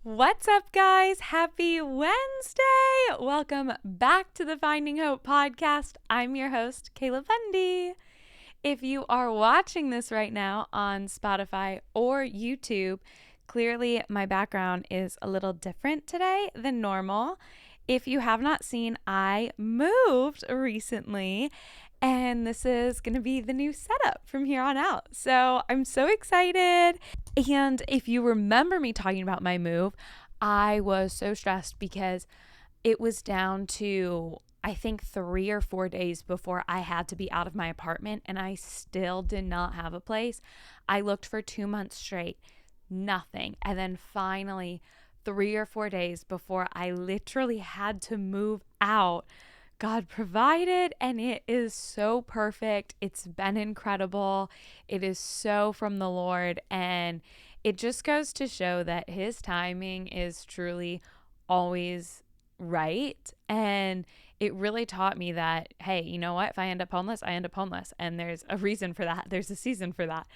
What's up, guys? Happy Wednesday! Welcome back to the Finding Hope podcast. I'm your host, Kayla Bundy. If you are watching this right now on Spotify or YouTube, clearly my background is a little different today than normal. If you have not seen, I moved recently, and this is going to be the new setup from here on out. So I'm so excited. And if you remember me talking about my move, I was so stressed because it was down to, I think, 3 or 4 days before I had to be out of my apartment, and I still did not have a place. I looked for 2 months straight, nothing. And then finally, 3 or 4 days before I literally had to move out, God provided, and it is so perfect. It's been incredible. It is so from the Lord, and it just goes to show that His timing is truly always right. And it really taught me that, hey, you know what? If I end up homeless, I end up homeless. And there's a reason for that. There's a season for that.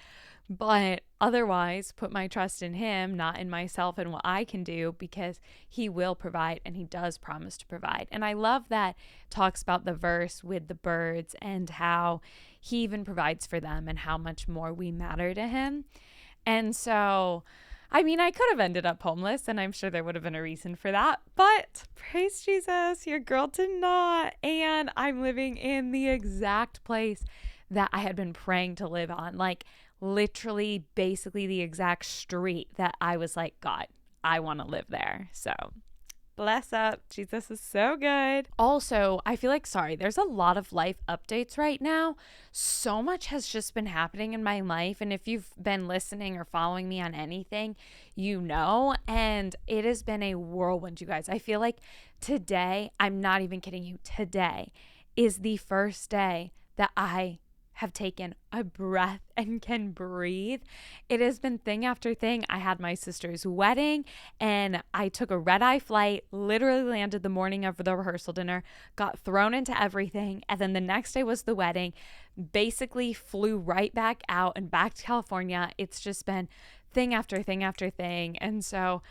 But otherwise, put my trust in Him, not in myself and what I can do, because He will provide, and He does promise to provide. And I love that it talks about the verse with the birds and how He even provides for them and how much more we matter to Him. And so, I mean, I could have ended up homeless, and I'm sure there would have been a reason for that. But praise Jesus, your girl did not. And I'm living in the exact place that I had been praying to live on. Like, literally, basically the exact street that I was like, God, I want to live there. So bless up. Jesus is so good. Also, I feel like, there's a lot of life updates right now. So much has just been happening in my life. And if you've been listening or following me on anything, you know, and it has been a whirlwind, you guys. I feel like today, I'm not even kidding you, today is the first day that I have taken a breath and can breathe. It has been thing after thing. I had my sister's wedding, and I took a red-eye flight, literally landed the morning of the rehearsal dinner, got thrown into everything, and then the next day was the wedding, basically flew right back out and back to California. It's just been thing after thing after thing. And so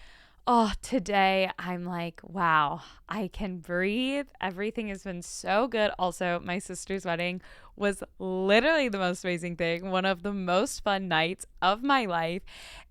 today I'm like, wow, I can breathe. Everything has been so good. Also, my sister's wedding was literally the most amazing thing, one of the most fun nights of my life.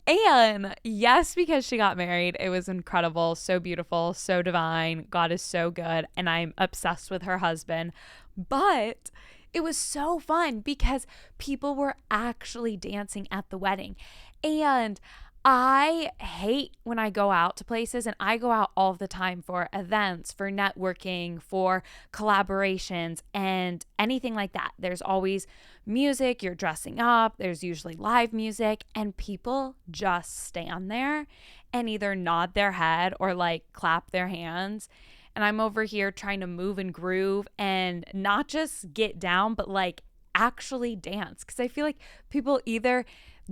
And yes, because she got married, it was incredible, so beautiful, so divine. God is so good, and I'm obsessed with her husband. But it was so fun because people were actually dancing at the wedding. And I hate when I go out to places, and I go out all the time for events, for networking, for collaborations, and anything like that. There's always music, you're dressing up, there's usually live music, and people just stand there and either nod their head or like clap their hands. And I'm over here trying to move and groove and not just get down, but like actually dance. Because I feel like people either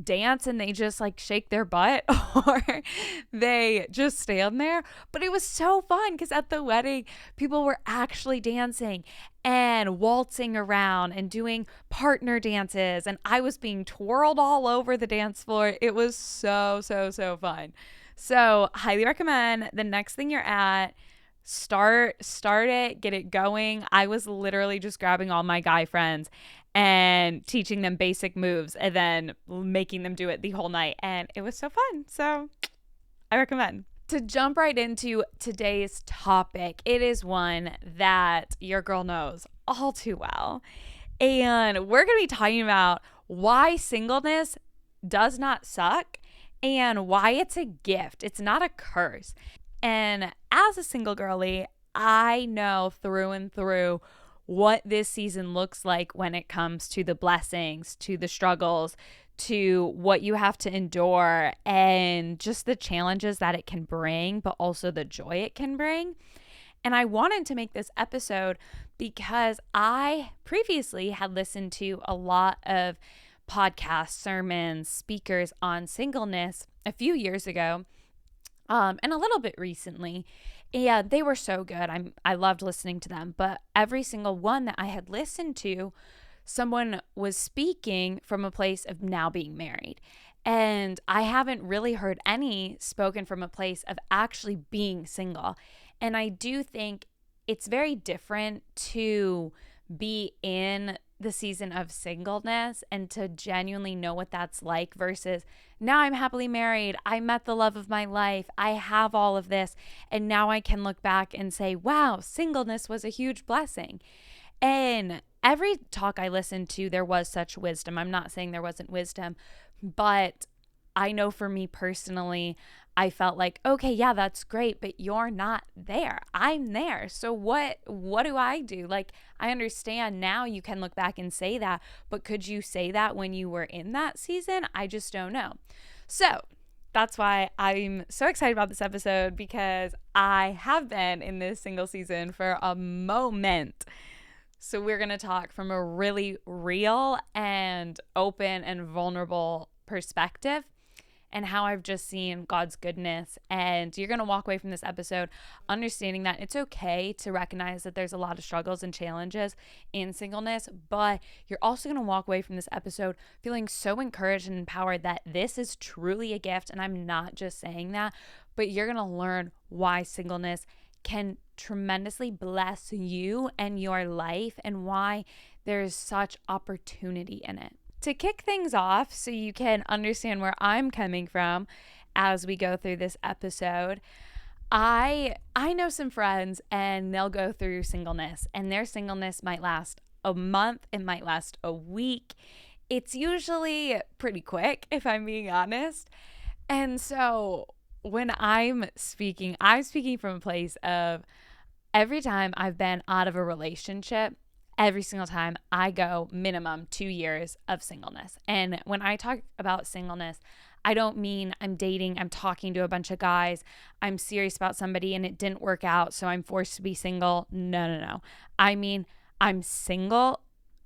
dance and they just like shake their butt or they just stand there. But it was so fun because at the wedding, people were actually dancing and waltzing around and doing partner dances, and I was being twirled all over the dance floor. It was so fun. So highly recommend the next thing you're at, start it, get it going. I was literally just grabbing all my guy friends and teaching them basic moves and then making them do it the whole night, and it was so fun. So I recommend. To jump right into today's topic, it is one that your girl knows all too well, and we're going to be talking about why singleness does not suck and why it's a gift. It's not a curse. And as a single girly, I know through and through what this season looks like when it comes to the blessings, to the struggles, to what you have to endure, and just the challenges that it can bring, but also the joy it can bring. And I wanted to make this episode because I previously had listened to a lot of podcasts, sermons, speakers on singleness a few years ago. And a little bit recently. And they were so good. I loved listening to them. But every single one that I had listened to, someone was speaking from a place of now being married. And I haven't really heard any spoken from a place of actually being single. And I do think it's very different to be in the season of singleness and to genuinely know what that's like versus now I'm happily married. I met the love of my life. I have all of this. And now I can look back and say, wow, singleness was a huge blessing. And every talk I listened to, there was such wisdom. I'm not saying there wasn't wisdom, but I know for me personally, I felt like, okay, yeah, that's great, but you're not there. I'm there. So what do I do? Like, I understand now you can look back and say that, but could you say that when you were in that season? I just don't know. So, that's why I'm so excited about this episode, because I have been in this single season for a moment. So we're going to talk from a really real and open and vulnerable perspective and how I've just seen God's goodness. And you're going to walk away from this episode understanding that it's okay to recognize that there's a lot of struggles and challenges in singleness, but you're also going to walk away from this episode feeling so encouraged and empowered that this is truly a gift. And I'm not just saying that, but you're going to learn why singleness can tremendously bless you and your life and why there's such opportunity in it. To kick things off, so you can understand where I'm coming from as we go through this episode, I know some friends and they'll go through singleness, and their singleness might last a month, it might last a week. It's usually pretty quick, if I'm being honest. And so when I'm speaking from a place of every time I've been out of a relationship, every single time I go minimum 2 years of singleness. And when I talk about singleness, I don't mean I'm dating, I'm talking to a bunch of guys, I'm serious about somebody and it didn't work out, so I'm forced to be single. No. I mean, I'm single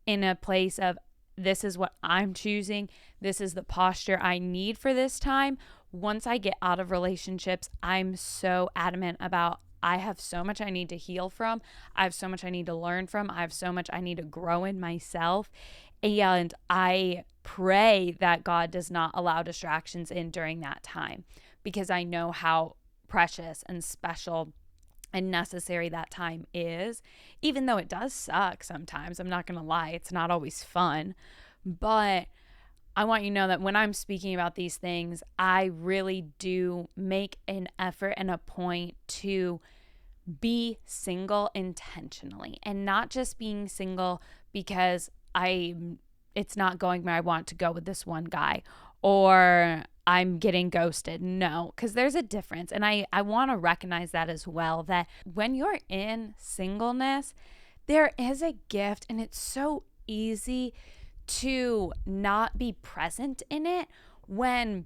in a place of this is what I'm choosing. This is the posture I need for this time. Once I get out of relationships, I'm so adamant about I have so much I need to heal from. I have so much I need to learn from. I have so much I need to grow in myself. And I pray that God does not allow distractions in during that time, because I know how precious and special and necessary that time is, even though it does suck sometimes. I'm not going to lie. It's not always fun. But I want you to know that when I'm speaking about these things, I really do make an effort and a point to be single intentionally, and not just being single because it's not going where I want to go with this one guy, or I'm getting ghosted. No, because there's a difference. And I want to recognize that as well, that when you're in singleness, there is a gift, and it's so easy to not be present in it when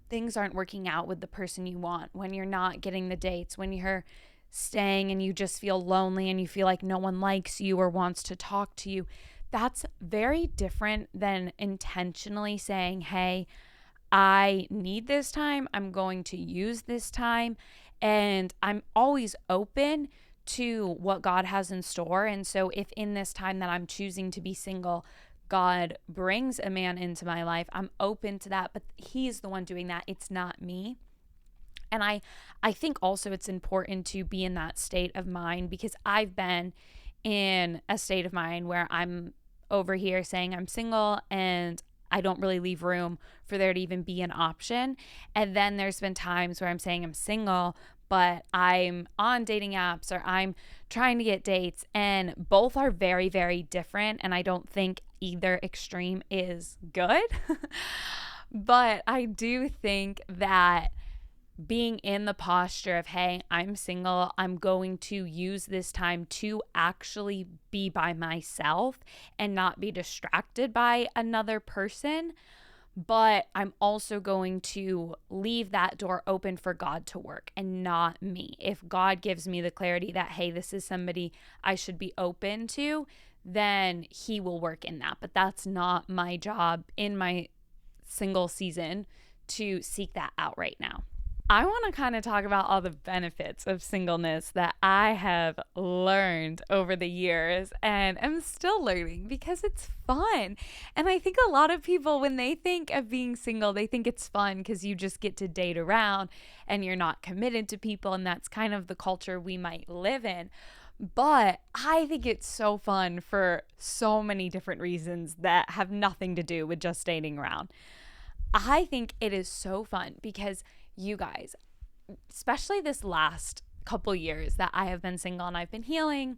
things aren't working out with the person you want, when you're not getting the dates, when you're staying and you just feel lonely and you feel like no one likes you or wants to talk to you. That's very different than intentionally saying, hey, I need this time. I'm going to use this time. And I'm always open to what God has in store. And so if in this time that I'm choosing to be single, God brings a man into my life, I'm open to that, but he's the one doing that. It's not me. And I think also it's important to be in that state of mind, because I've been in a state of mind where I'm over here saying I'm single and I don't really leave room for there to even be an option. And then there's been times where I'm saying I'm single, but I'm on dating apps or I'm trying to get dates, and both are very, very different. And I don't think either extreme is good. But I do think that being in the posture of, hey, I'm single, I'm going to use this time to actually be by myself and not be distracted by another person. But I'm also going to leave that door open for God to work and not me. If God gives me the clarity that, hey, this is somebody I should be open to, then he will work in that. But that's not my job in my single season to seek that out right now. I want to kind of talk about all the benefits of singleness that I have learned over the years and am still learning because it's fun. And I think a lot of people, when they think of being single, they think it's fun because you just get to date around and you're not committed to people. And that's kind of the culture we might live in. But I think it's so fun for so many different reasons that have nothing to do with just dating around. I think it is so fun because you guys, especially this last couple years that I have been single and I've been healing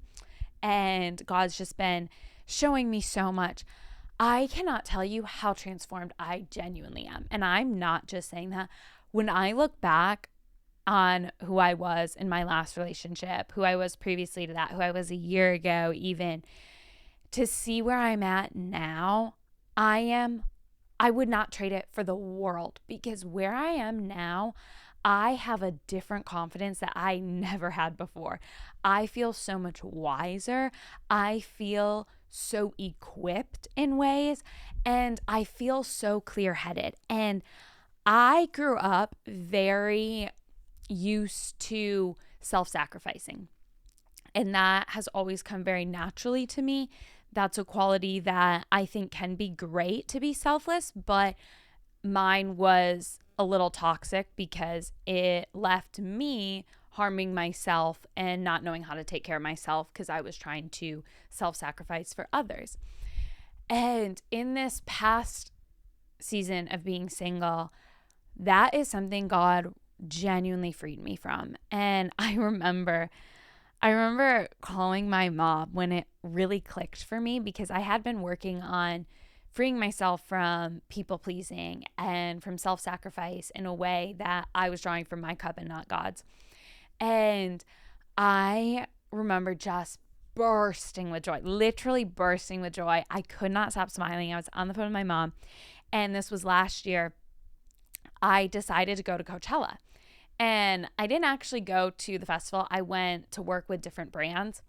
and God's just been showing me so much. I cannot tell you how transformed I genuinely am. And I'm not just saying that. When I look back on who I was in my last relationship, who I was previously to that, who I was a year ago, even to see where I'm at now, I would not trade it for the world because where I am now, I have a different confidence that I never had before. I feel so much wiser. I feel so equipped in ways, and I feel so clear-headed. And I grew up very used to self-sacrificing, and that has always come very naturally to me. That's a quality that I think can be great to be selfless, but mine was a little toxic because it left me harming myself and not knowing how to take care of myself because I was trying to self-sacrifice for others. And in this past season of being single, that is something God genuinely freed me from. And I remember calling my mom when it really clicked for me because I had been working on freeing myself from people pleasing and from self-sacrifice in a way that I was drawing from my cup and not God's. And I remember just bursting with joy, literally bursting with joy. I could not stop smiling. I was on the phone with my mom, and this was last year. I decided to go to Coachella. And I didn't actually go to the festival. I went to work with different brands,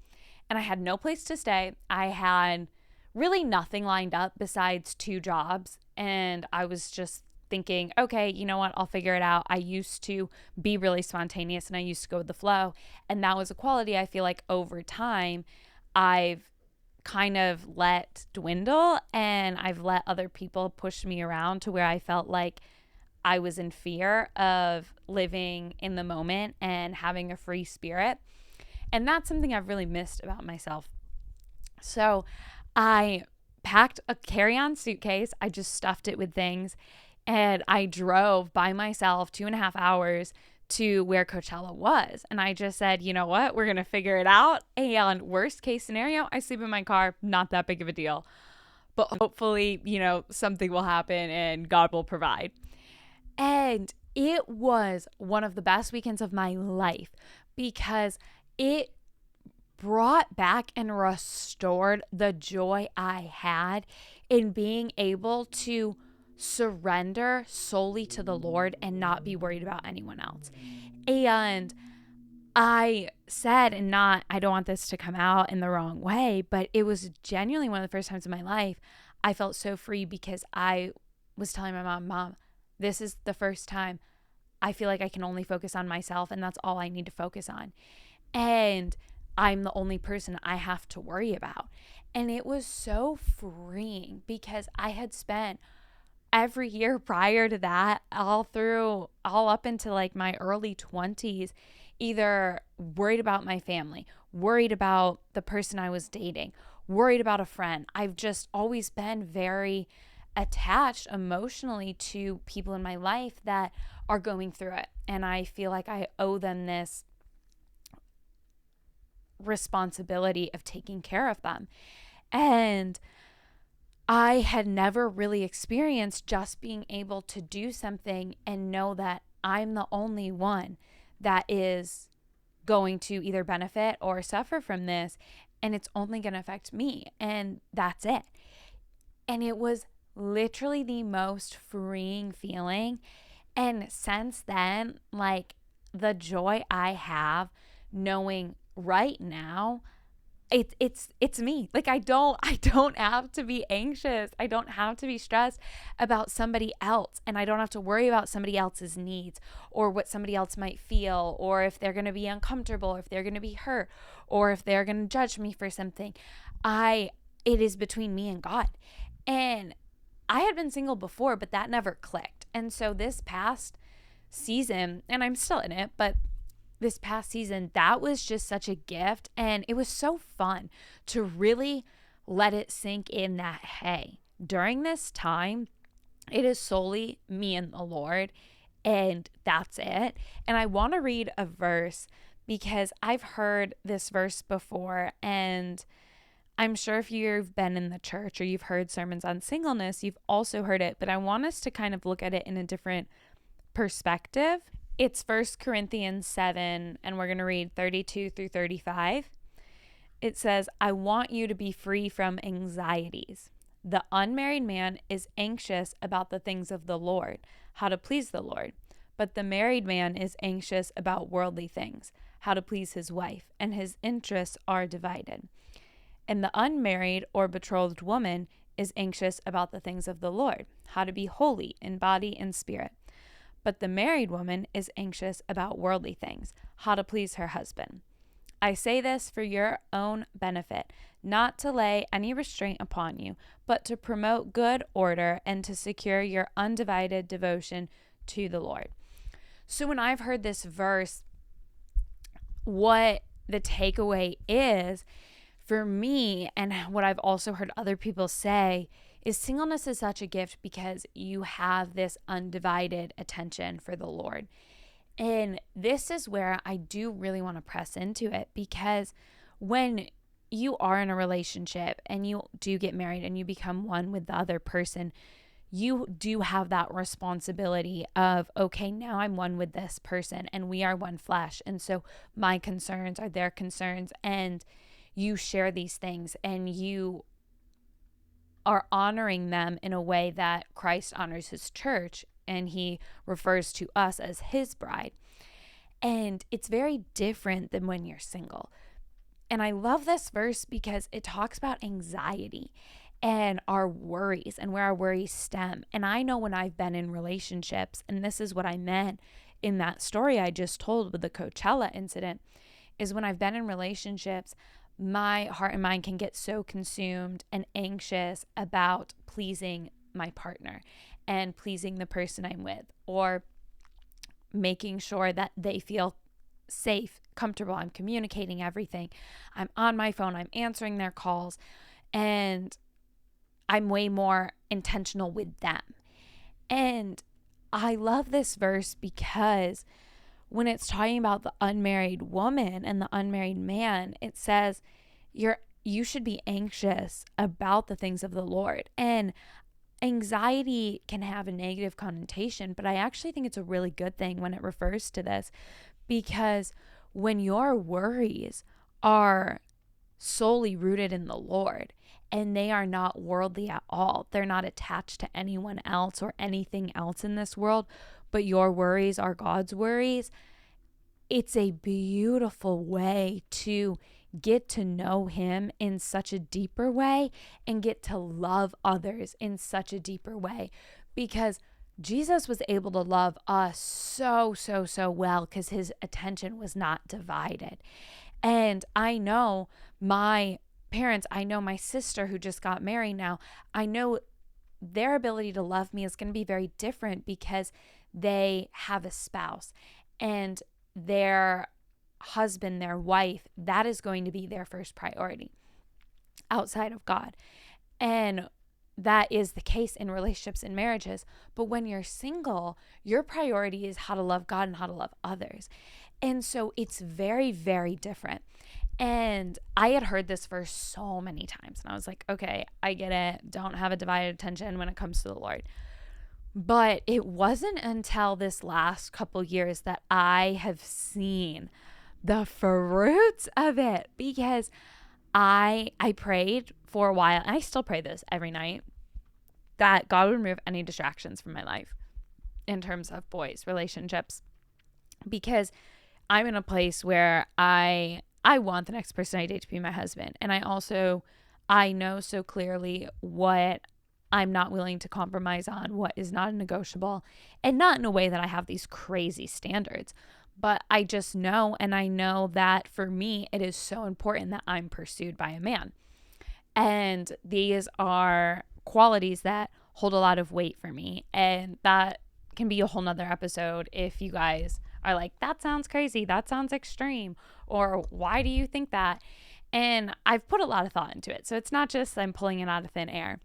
and I had no place to stay. I had really nothing lined up besides 2 jobs. And I was just thinking, okay, you know what? I'll figure it out. I used to be really spontaneous and I used to go with the flow. And that was a quality I feel like over time I've kind of let dwindle, and I've let other people push me around to where I felt like I was in fear of living in the moment and having a free spirit. And that's something I've really missed about myself. So I packed a carry-on suitcase. I just stuffed it with things. And I drove by myself 2.5 hours to where Coachella was. And I just said, you know what? We're going to figure it out. And worst case scenario, I sleep in my car. Not that big of a deal. But hopefully, something will happen and God will provide. And it was one of the best weekends of my life because it brought back and restored the joy I had in being able to surrender solely to the Lord and not be worried about anyone else. And I said, I don't want this to come out in the wrong way, but it was genuinely one of the first times in my life I felt so free because I was telling my mom, this is the first time I feel like I can only focus on myself, and that's all I need to focus on. And I'm the only person I have to worry about. And it was so freeing because I had spent every year prior to that, all up into like my early 20s, either worried about my family, worried about the person I was dating, worried about a friend. I've just always been very attached emotionally to people in my life that are going through it. And I feel like I owe them this responsibility of taking care of them. And I had never really experienced just being able to do something and know that I'm the only one that is going to either benefit or suffer from this, and it's only going to affect me, and that's it. And it was literally the most freeing feeling. And since then, like, the joy I have knowing right now it's me. Like I don't have to be anxious. I don't have to be stressed about somebody else, and I don't have to worry about somebody else's needs or what somebody else might feel, or if they're going to be uncomfortable, or if they're going to be hurt, or if they're going to judge me for something. I it is between me and God. And I had been single before, but that never clicked. And so this past season, and I'm still in it, but this past season, that was just such a gift. And it was so fun to really let it sink in that, hey, during this time, it is solely me and the Lord, and that's it. And I want to read a verse because I've heard this verse before, and I'm sure if you've been in the church or you've heard sermons on singleness, you've also heard it, but I want us to kind of look at it in a different perspective. It's 1 Corinthians 7, and we're going to read 32 through 35. It says, I want you to be free from anxieties. The unmarried man is anxious about the things of the Lord, how to please the Lord. But the married man is anxious about worldly things, how to please his wife, and his interests are divided. And the unmarried or betrothed woman is anxious about the things of the Lord, how to be holy in body and spirit. But the married woman is anxious about worldly things, how to please her husband. I say this for your own benefit, not to lay any restraint upon you, but to promote good order and to secure your undivided devotion to the Lord. So when I've heard this verse, what the takeaway is for me, and what I've also heard other people say, is singleness is such a gift because you have this undivided attention for the Lord. And this is where I do really want to press into it, because when you are in a relationship and you do get married and you become one with the other person, you do have that responsibility of, okay, now I'm one with this person and we are one flesh. And so my concerns are their concerns, and you share these things and you are honoring them in a way that Christ honors his church, and he refers to us as his bride. And it's very different than when you're single. And I love this verse because it talks about anxiety and our worries and where our worries stem. And I know when I've been in relationships, and this is what I meant in that story I just told with the Coachella incident, is when I've been in relationships, my heart and mind can get so consumed and anxious about pleasing my partner and pleasing the person I'm with, or making sure that they feel safe, comfortable. I'm communicating everything. I'm on my phone. I'm answering their calls, and I'm way more intentional with them. And I love this verse because when it's talking about the unmarried woman and the unmarried man, it says you should be anxious about the things of the Lord. And anxiety can have a negative connotation, but I actually think it's a really good thing when it refers to this, because when your worries are solely rooted in the Lord and they are not worldly at all, they're not attached to anyone else or anything else in this world, but your worries are God's worries, it's a beautiful way to get to know him in such a deeper way and get to love others in such a deeper way, because Jesus was able to love us so well because his attention was not divided. And I know my parents, I know my sister who just got married now, I know their ability to love me is going to be very different because they have a spouse, and their husband, their wife, that is going to be their first priority outside of God. And that is the case in relationships and marriages. But when you're single, your priority is how to love God and how to love others. And so it's very, very different. And I had heard this verse so many times, and I was like, okay, I get it. Don't have a divided attention when it comes to the Lord. But it wasn't until this last couple years that I have seen the fruits of it, because I prayed for a while, and I still pray this every night, that God would remove any distractions from my life in terms of boys, relationships, because I'm in a place where I I want the next person I date to be my husband. And I know so clearly what I'm not willing to compromise on, what is not negotiable, and not in a way that I have these crazy standards. But I just know, and I know that for me, it is so important that I'm pursued by a man. And these are qualities that hold a lot of weight for me. And that can be a whole nother episode if you guys are like, that sounds crazy, that sounds extreme, or why do you think that? And I've put a lot of thought into it. So it's not just I'm pulling it out of thin air.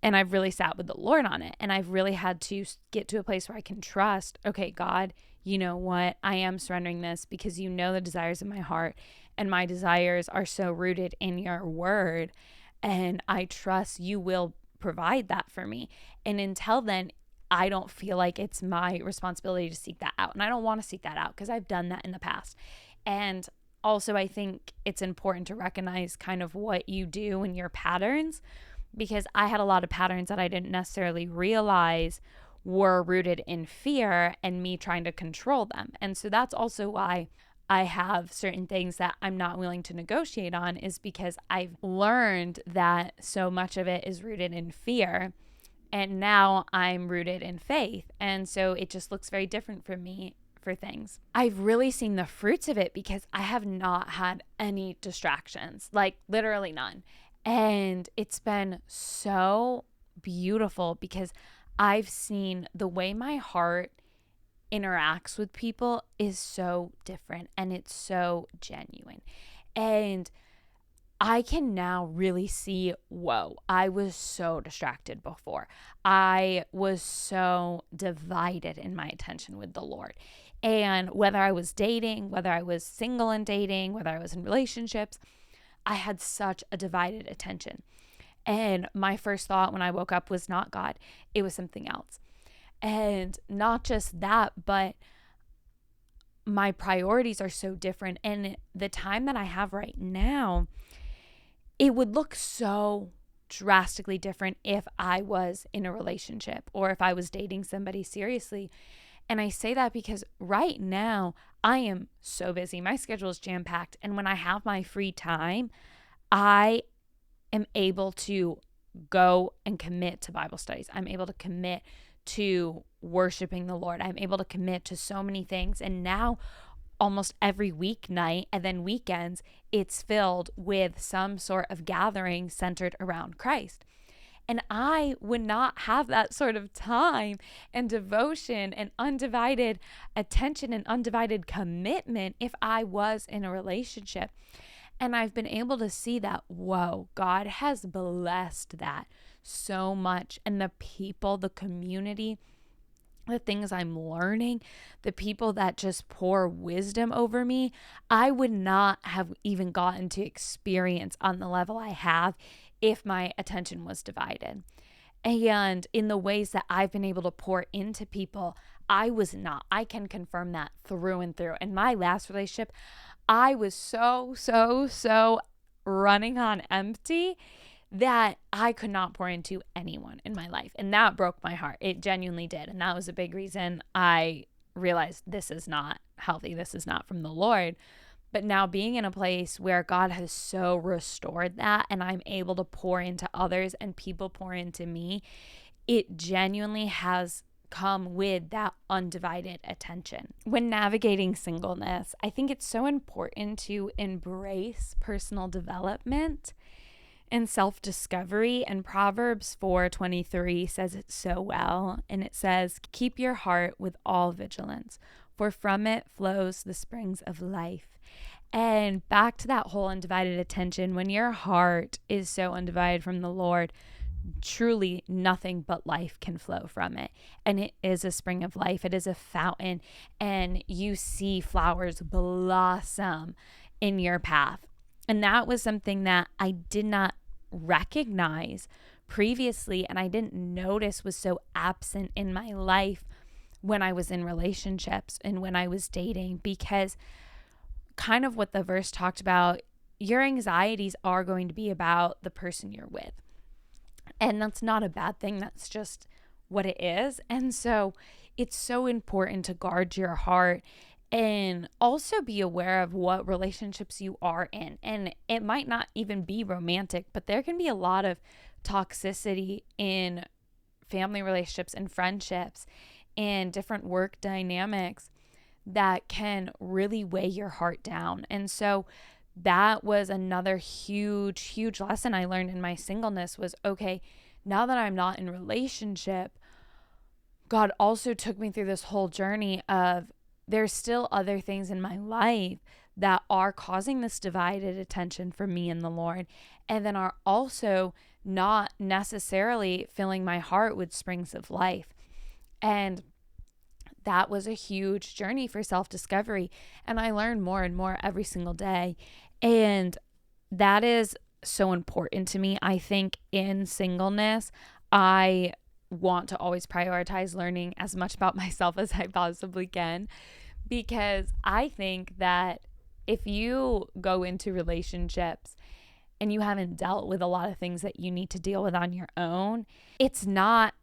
And I've really sat with the Lord on it. And I've really had to get to a place where I can trust, okay, God, you know what? I am surrendering this because you know the desires of my heart. And my desires are so rooted in your word. And I trust you will provide that for me. And until then, I don't feel like it's my responsibility to seek that out. And I don't want to seek that out because I've done that in the past. And also, I think it's important to recognize kind of what you do and your patterns, because I had a lot of patterns that I didn't necessarily realize were rooted in fear and me trying to control them. And so that's also why I have certain things that I'm not willing to negotiate on, is because I've learned that so much of it is rooted in fear. And now I'm rooted in faith. And so it just looks very different for me for things. I've really seen the fruits of it because I have not had any distractions, like literally none. And it's been so beautiful because I've seen the way my heart interacts with people is so different and it's so genuine. And I can now really see, whoa, I was so distracted before. I was so divided in my attention with the Lord. And whether I was dating, whether I was single and dating, whether I was in relationships, I had such a divided attention. And my first thought when I woke up was not God. It was something else. And not just that, but my priorities are so different. And the time that I have right now, it would look so drastically different if I was in a relationship or if I was dating somebody seriously. And I say that because right now I am so busy. My schedule is jam-packed. And when I have my free time, I am able to go and commit to Bible studies. I'm able to commit to worshiping the Lord. I'm able to commit to so many things. And now almost every weeknight and then weekends, it's filled with some sort of gathering centered around Christ. And I would not have that sort of time and devotion and undivided attention and undivided commitment if I was in a relationship. And I've been able to see that, whoa, God has blessed that so much. And the people, the community, the things I'm learning, the people that just pour wisdom over me, I would not have even gotten to experience on the level I have if my attention was divided. And in the ways that I've been able to pour into people, I was not. I can confirm that through and through. In my last relationship, I was so running on empty that I could not pour into anyone in my life. And that broke my heart. It genuinely did. And that was a big reason I realized this is not healthy. This is not from the Lord. But now being in a place where God has so restored that and I'm able to pour into others and people pour into me, it genuinely has come with that undivided attention. When navigating singleness, I think it's so important to embrace personal development and self-discovery. And Proverbs 4:23 says it so well. And it says, keep your heart with all vigilance, for from it flows the springs of life. And back to that whole undivided attention, when your heart is so undivided from the Lord, truly nothing but life can flow from it. And it is a spring of life. It is a fountain. And you see flowers blossom in your path. And that was something that I did not recognize previously, and I didn't notice was so absent in my life when I was in relationships and when I was dating, because kind of what the verse talked about, your anxieties are going to be about the person you're with. And that's not a bad thing. That's just what it is. And so it's so important to guard your heart And also be aware of what relationships you are in. And it might not even be romantic, but there can be a lot of toxicity in family relationships and friendships and different work dynamics that can really weigh your heart down. And so that was another huge lesson I learned in my singleness was, okay, now that I'm not in relationship, God also took me through this whole journey of there's still other things in my life that are causing this divided attention for me and the Lord, and then are also not necessarily filling my heart with springs of life. And that was a huge journey for self-discovery. And I learned more and more every single day. And that is so important to me. I think in singleness, I want to always prioritize learning as much about myself as I possibly can, because I think that if you go into relationships and you haven't dealt with a lot of things that you need to deal with on your own, it's not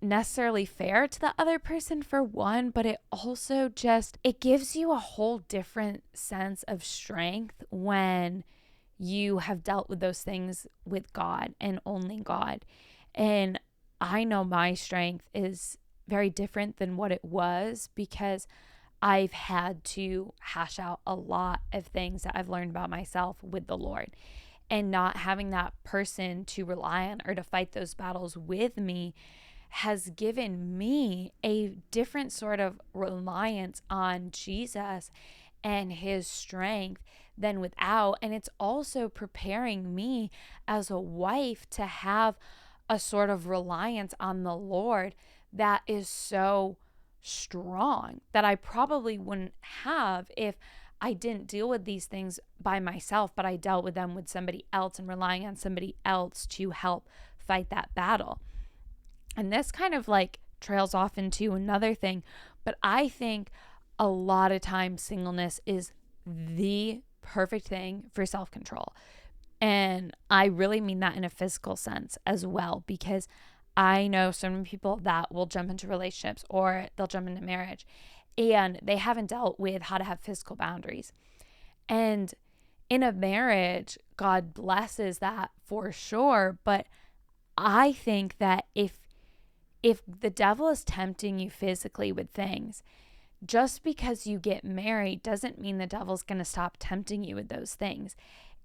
necessarily fair to the other person, for one, but it also just, it gives you a whole different sense of strength when you have dealt with those things with God and only God. And I know my strength is very different than what it was because I've had to hash out a lot of things that I've learned about myself with the Lord. And not having that person to rely on or to fight those battles with me has given me a different sort of reliance on Jesus and his strength than without. And it's also preparing me as a wife to have a sort of reliance on the Lord that is so strong that I probably wouldn't have if I didn't deal with these things by myself, but I dealt with them with somebody else and relying on somebody else to help fight that battle. And this kind of like trails off into another thing, but I think a lot of times singleness is the perfect thing for self-control. And I really mean that in a physical sense as well, because I know so many people that will jump into relationships or they'll jump into marriage and they haven't dealt with how to have physical boundaries. And in a marriage, God blesses that for sure. But I think that if the devil is tempting you physically with things, just because you get married doesn't mean the devil's going to stop tempting you with those things.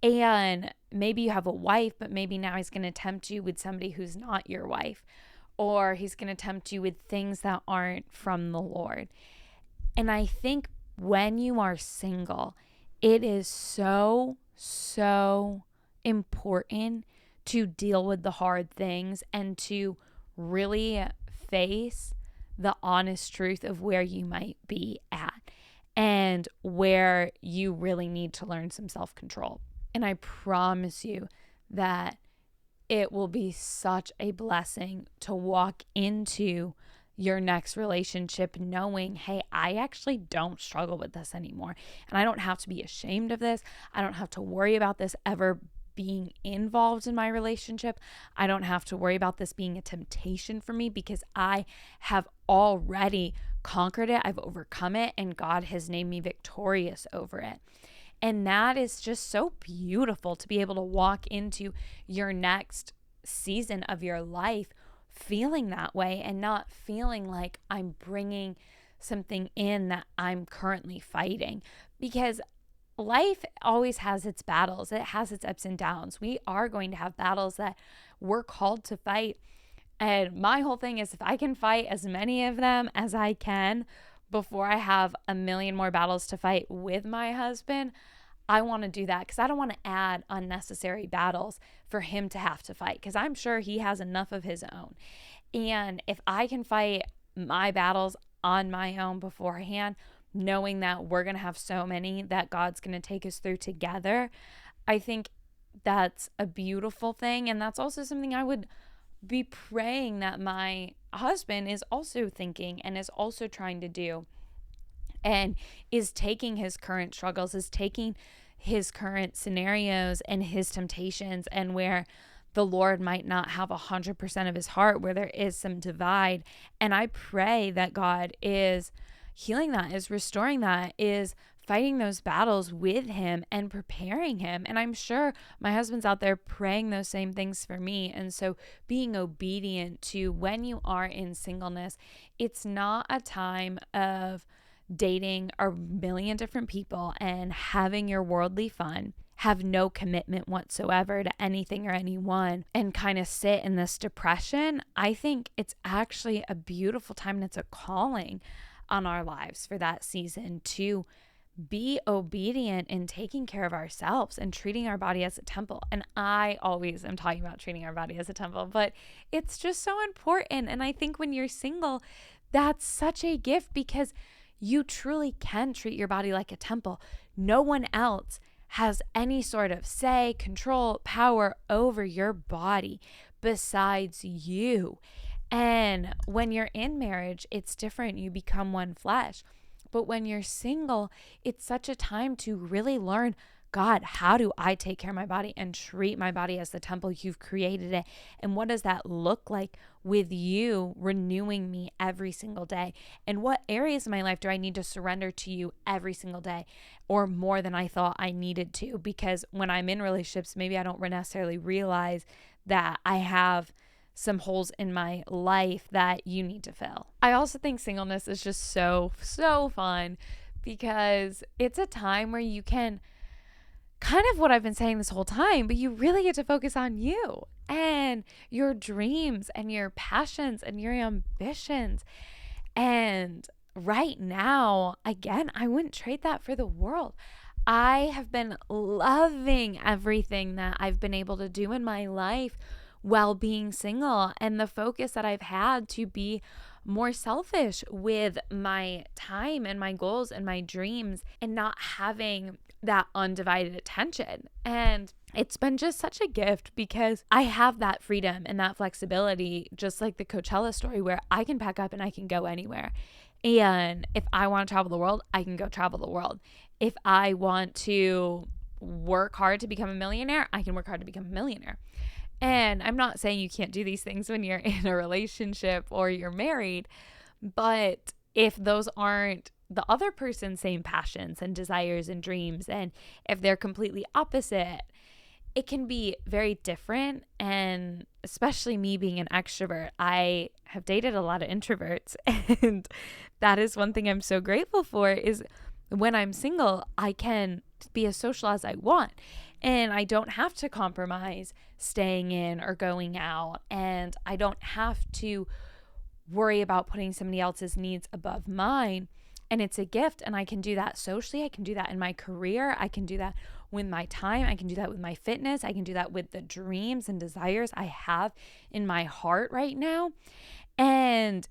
And maybe you have a wife, but maybe now he's going to tempt you with somebody who's not your wife, or he's going to tempt you with things that aren't from the Lord. And I think when you are single, it is so important to deal with the hard things and to really face the honest truth of where you might be at and where you really need to learn some self-control. And I promise you that it will be such a blessing to walk into your next relationship knowing, hey, I actually don't struggle with this anymore. And I don't have to be ashamed of this. I don't have to worry about this ever being involved in my relationship. I don't have to worry about this being a temptation for me because I have already conquered it. I've overcome it, and God has named me victorious over it. And that is just so beautiful to be able to walk into your next season of your life feeling that way and not feeling like I'm bringing something in that I'm currently fighting, because life always has its battles. It has its ups and downs. We are going to have battles that we're called to fight. And my whole thing is if I can fight as many of them as I can before I have a million more battles to fight with my husband, I want to do that because I don't want to add unnecessary battles for him to have to fight, because I'm sure he has enough of his own. And if I can fight my battles on my own beforehand, knowing that we're going to have so many that God's going to take us through together, I think that's a beautiful thing. And that's also something I would be praying that my husband is also thinking and is also trying to do, and is taking his current struggles, is taking his current scenarios and his temptations, and where the Lord might not have 100% of his heart, where there is some divide. And I pray that God is healing that, is restoring that, is fighting those battles with him and preparing him. And I'm sure my husband's out there praying those same things for me. And so being obedient to, when you are in singleness, it's not a time of dating a million different people and having your worldly fun, have no commitment whatsoever to anything or anyone, and kind of sit in this depression. I think it's actually a beautiful time, and it's a calling on our lives for that season to be obedient in taking care of ourselves and treating our body as a temple. And I always am talking about treating our body as a temple, but it's just so important. And I think when you're single, that's such a gift, because you truly can treat your body like a temple. No one else has any sort of say, control, power over your body besides you. And when you're in marriage, it's different. You become one flesh. But when you're single, it's such a time to really learn, God, how do I take care of my body and treat my body as the temple you've created it? And what does that look like with you renewing me every single day? And what areas of my life do I need to surrender to you every single day, or more than I thought I needed to? Because when I'm in relationships, maybe I don't necessarily realize that I have some holes in my life that you need to fill. I also think singleness is just so fun, because it's a time where you can, kind of what I've been saying this whole time, but you really get to focus on you and your dreams and your passions and your ambitions. And right now, again, I wouldn't trade that for the world. I have been loving everything that I've been able to do in my life while being single, and the focus that I've had to be more selfish with my time and my goals and my dreams, and not having that undivided attention. And it's been just such a gift, because I have that freedom and that flexibility, just like the Coachella story, where I can pack up and I can go anywhere. And if I want to travel the world, I can go travel the world. If I want to work hard to become a millionaire, I can work hard to become a millionaire. And I'm not saying you can't do these things when you're in a relationship or you're married, but if those aren't the other person's same passions and desires and dreams, and if they're completely opposite, it can be very different. And especially me being an extrovert, I have dated a lot of introverts, and that is one thing I'm so grateful for, is when I'm single, I can be as social as I want. And I don't have to compromise staying in or going out. And I don't have to worry about putting somebody else's needs above mine. And it's a gift. And I can do that socially. I can do that in my career. I can do that with my time. I can do that with my fitness. I can do that with the dreams and desires I have in my heart right now. And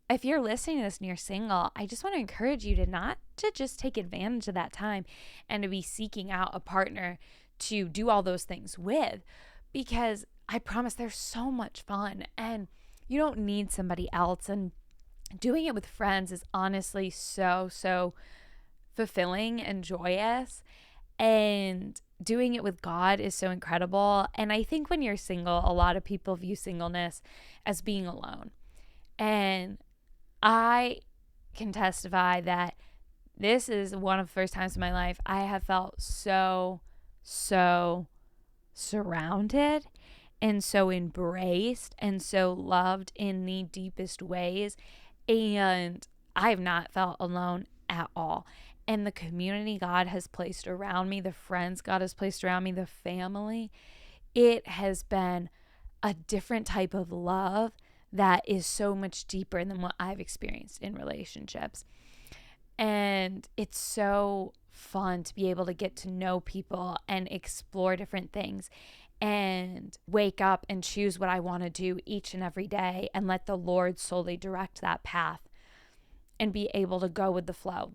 if you're listening to this and you're single, I just want to encourage you to not to just take advantage of that time and to be seeking out a partner to do all those things with, because I promise there's so much fun, and you don't need somebody else. And doing it with friends is honestly so fulfilling and joyous, and doing it with God is so incredible. And I think when you're single, a lot of people view singleness as being alone. And I can testify that this is one of the first times in my life I have felt so surrounded and so embraced and so loved in the deepest ways. And I have not felt alone at all. And the community God has placed around me, the friends God has placed around me, the family, it has been a different type of love that is so much deeper than what I've experienced in relationships. And it's so fun to be able to get to know people and explore different things and wake up and choose what I want to do each and every day, and let the Lord solely direct that path, and be able to go with the flow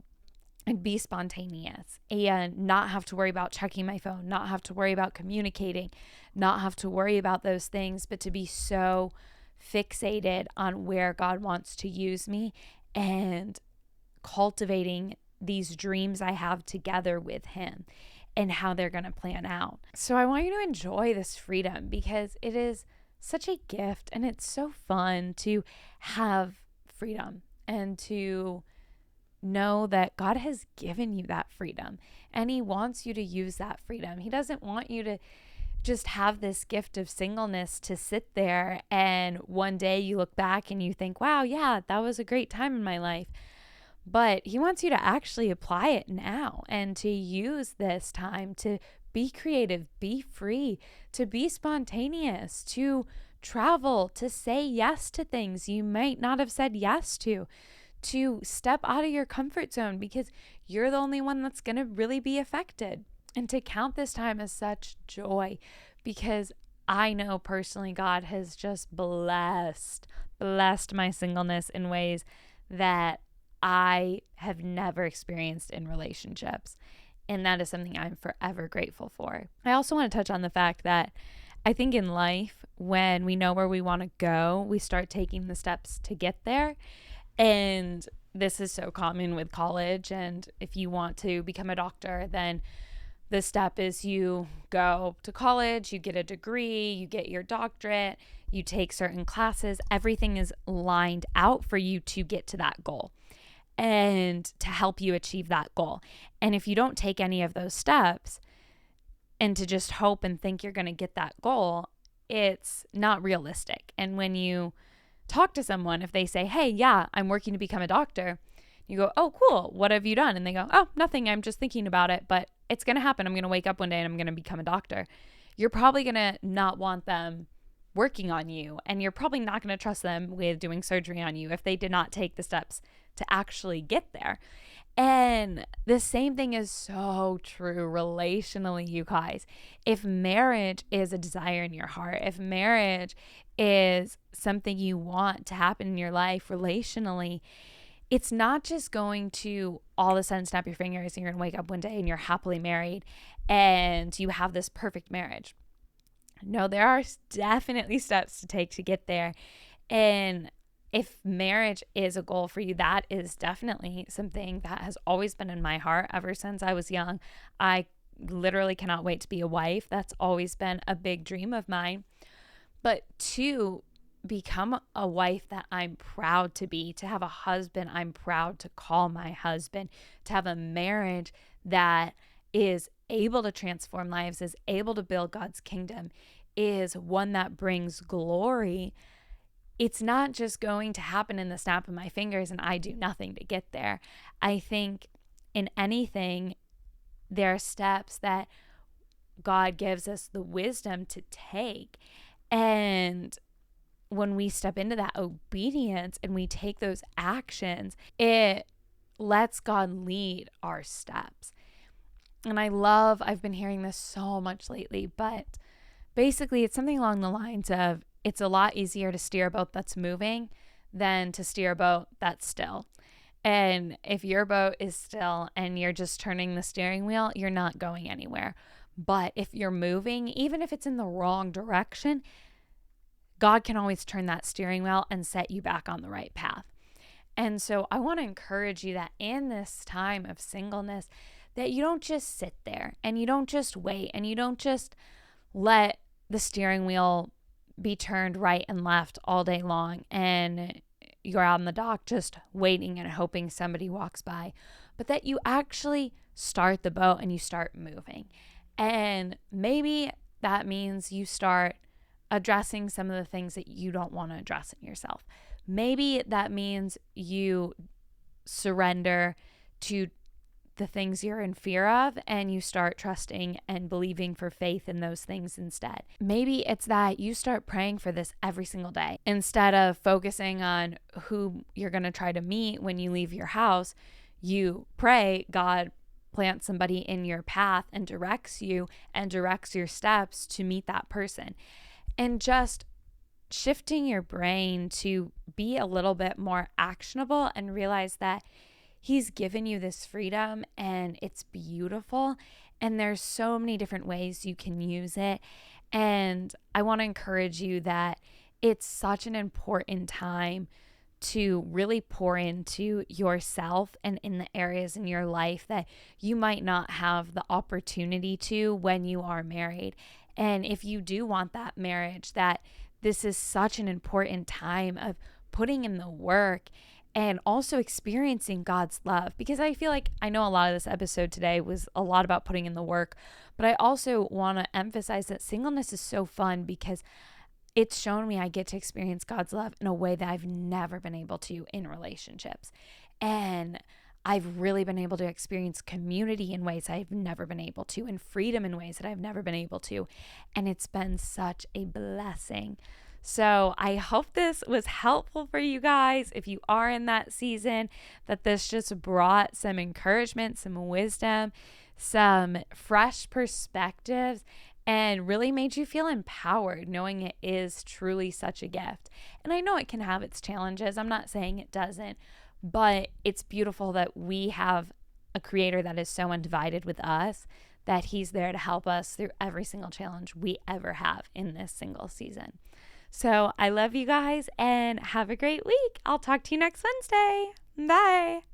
and be spontaneous, and not have to worry about checking my phone, not have to worry about communicating, not have to worry about those things, but to be so fixated on where God wants to use me and cultivating these dreams I have together with Him and how they're going to plan out. So I want you to enjoy this freedom, because it is such a gift, and it's so fun to have freedom and to know that God has given you that freedom and He wants you to use that freedom. He doesn't want you to just have this gift of singleness to sit there and one day you look back and you think, wow, yeah, that was a great time in my life. But He wants you to actually apply it now and to use this time to be creative, be free, to be spontaneous, to travel, to say yes to things you might not have said yes to step out of your comfort zone because you're the only one that's going to really be affected. And to count this time as such joy, because I know personally God has just blessed my singleness in ways that I have never experienced in relationships. And that is something I'm forever grateful for. I also want to touch on the fact that I think in life, when we know where we want to go, we start taking the steps to get there. And this is so common with college. And if you want to become a doctor, then the step is you go to college, you get a degree, you get your doctorate, you take certain classes. Everything is lined out for you to get to that goal and to help you achieve that goal. And if you don't take any of those steps and to just hope and think you're going to get that goal, it's not realistic. And when you talk to someone, if they say, hey, yeah, I'm working to become a doctor, you go, oh, cool. What have you done? And they go, oh, nothing. I'm just thinking about it, but it's going to happen. I'm going to wake up one day and I'm going to become a doctor. You're probably going to not want them working on you. And you're probably not going to trust them with doing surgery on you if they did not take the steps to actually get there. And the same thing is so true relationally, you guys. If marriage is a desire in your heart, if marriage is something you want to happen in your life relationally, it's not just going to all of a sudden snap your fingers and you're going to wake up one day and you're happily married and you have this perfect marriage. No, there are definitely steps to take to get there. And if marriage is a goal for you, that is definitely something that has always been in my heart ever since I was young. I literally cannot wait to be a wife. That's always been a big dream of mine. But to become a wife that I'm proud to be, to have a husband I'm proud to call my husband, to have a marriage that is able to transform lives, is able to build God's kingdom, is one that brings glory. It's not just going to happen in the snap of my fingers and I do nothing to get there. I think in anything, there are steps that God gives us the wisdom to take. And when we step into that obedience and we take those actions, it lets God lead our steps. And I've been hearing this so much lately, but basically it's something along the lines of, it's a lot easier to steer a boat that's moving than to steer a boat that's still. And if your boat is still and you're just turning the steering wheel, you're not going anywhere. But if you're moving, even if it's in the wrong direction, God can always turn that steering wheel and set you back on the right path. And so I want to encourage you that in this time of singleness, that you don't just sit there and you don't just wait and you don't just let the steering wheel be turned right and left all day long and you're on the dock just waiting and hoping somebody walks by, but that you actually start the boat and you start moving. And maybe that means you start addressing some of the things that you don't want to address in yourself. Maybe that means you surrender to the things you're in fear of and you start trusting and believing for faith in those things instead. Maybe it's that you start praying for this every single day. Instead of focusing on who you're going to try to meet when you leave your house, you pray God plants somebody in your path and directs you and directs your steps to meet that person. And just shifting your brain to be a little bit more actionable and realize that He's given you this freedom and it's beautiful. And there's so many different ways you can use it. And I want to encourage you that it's such an important time to really pour into yourself and in the areas in your life that you might not have the opportunity to when you are married. And if you do want that marriage, that this is such an important time of putting in the work and also experiencing God's love. Because I feel like I know a lot of this episode today was a lot about putting in the work, but I also want to emphasize that singleness is so fun because it's shown me I get to experience God's love in a way that I've never been able to in relationships. And I've really been able to experience community in ways I've never been able to, and freedom in ways that I've never been able to. And it's been such a blessing. So I hope this was helpful for you guys. If you are in that season, that this just brought some encouragement, some wisdom, some fresh perspectives, and really made you feel empowered, knowing it is truly such a gift. And I know it can have its challenges. I'm not saying it doesn't, but it's beautiful that we have a creator that is so undivided with us, that he's there to help us through every single challenge we ever have in this single season. So I love you guys and have a great week. I'll talk to you next Wednesday. Bye.